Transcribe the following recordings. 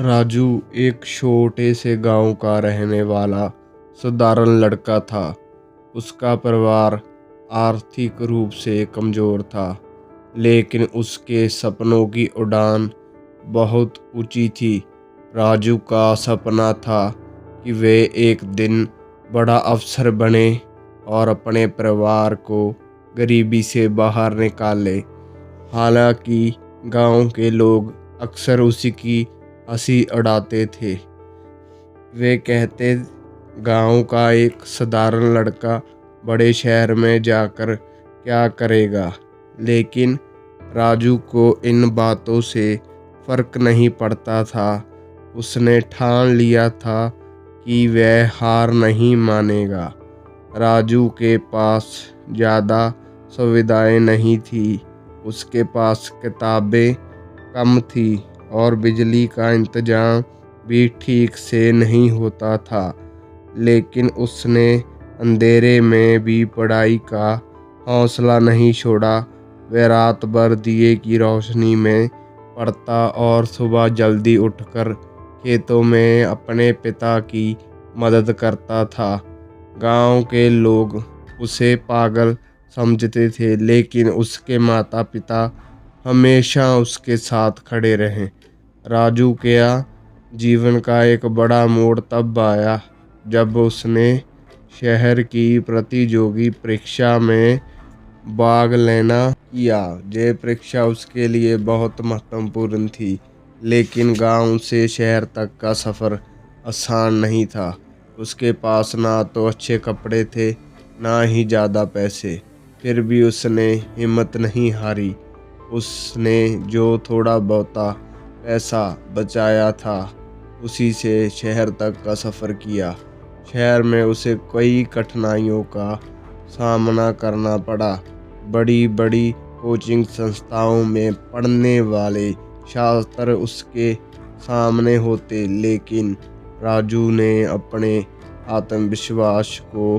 राजू एक छोटे से गांव का रहने वाला साधारण लड़का था। उसका परिवार आर्थिक रूप से कमज़ोर था, लेकिन उसके सपनों की उड़ान बहुत ऊंची थी। राजू का सपना था कि वे एक दिन बड़ा अफसर बने और अपने परिवार को गरीबी से बाहर निकाले। हालांकि गांव के लोग अक्सर उसी की हंसी उड़ाते थे। वे कहते, गांव का एक साधारण लड़का बड़े शहर में जाकर क्या करेगा। लेकिन राजू को इन बातों से फर्क नहीं पड़ता था। उसने ठान लिया था कि वह हार नहीं मानेगा। राजू के पास ज़्यादा सुविधाएं नहीं थी। उसके पास किताबें कम थी और बिजली का इंतज़ाम भी ठीक से नहीं होता था। लेकिन उसने अंधेरे में भी पढ़ाई का हौसला नहीं छोड़ा। वह रात भर दिए की रोशनी में पढ़ता और सुबह जल्दी उठकर खेतों में अपने पिता की मदद करता था। गांव के लोग उसे पागल समझते थे, लेकिन उसके माता पिता हमेशा उसके साथ खड़े रहे। राजू के जीवन का एक बड़ा मोड़ तब आया जब उसने शहर की प्रतियोगी परीक्षा में भाग लेना किया। यह परीक्षा उसके लिए बहुत महत्वपूर्ण थी, लेकिन गांव से शहर तक का सफ़र आसान नहीं था। उसके पास ना तो अच्छे कपड़े थे, ना ही ज़्यादा पैसे। फिर भी उसने हिम्मत नहीं हारी। उसने जो थोड़ा बहुता पैसा बचाया था, उसी से शहर तक का सफ़र किया। शहर में उसे कई कठिनाइयों का सामना करना पड़ा। बड़ी बड़ी कोचिंग संस्थाओं में पढ़ने वाले छात्र उसके सामने होते, लेकिन राजू ने अपने आत्मविश्वास को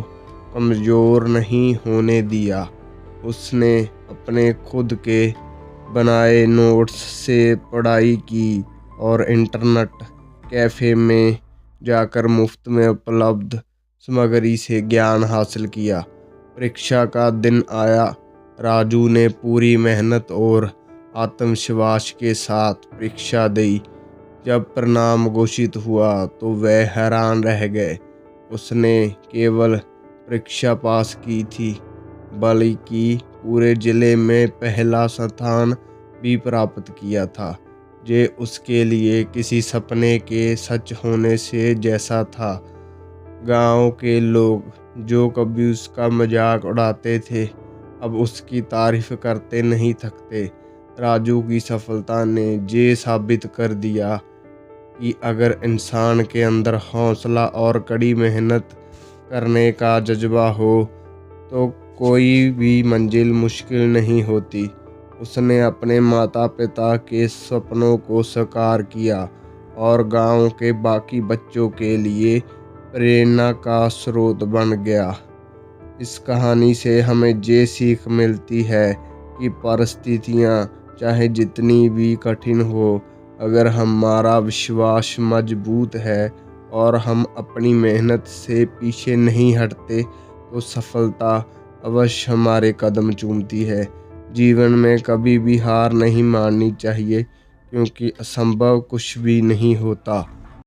कमज़ोर नहीं होने दिया। उसने अपने खुद के बनाए नोट्स से पढ़ाई की और इंटरनेट कैफ़े में जाकर मुफ्त में उपलब्ध सामग्री से ज्ञान हासिल किया। परीक्षा का दिन आया। राजू ने पूरी मेहनत और आत्मविश्वास के साथ परीक्षा दी। जब परिणाम घोषित हुआ तो वह हैरान रह गए। उसने केवल परीक्षा पास की थी, बल्कि पूरे ज़िले में पहला स्थान भी प्राप्त किया था। ये उसके लिए किसी सपने के सच होने से जैसा था। गांव के लोग जो कभी उसका मजाक उड़ाते थे, अब उसकी तारीफ करते नहीं थकते। राजू की सफलता ने ये साबित कर दिया कि अगर इंसान के अंदर हौसला और कड़ी मेहनत करने का जज्बा हो तो कोई भी मंजिल मुश्किल नहीं होती। उसने अपने माता पिता के सपनों को साकार किया और गांव के बाकी बच्चों के लिए प्रेरणा का स्रोत बन गया। इस कहानी से हमें ये सीख मिलती है कि परिस्थितियाँ चाहे जितनी भी कठिन हो, अगर हमारा विश्वास मजबूत है और हम अपनी मेहनत से पीछे नहीं हटते, तो सफलता अवश्य हमारे कदम चूमती है। जीवन में कभी भी हार नहीं माननी चाहिए, क्योंकि असंभव कुछ भी नहीं होता।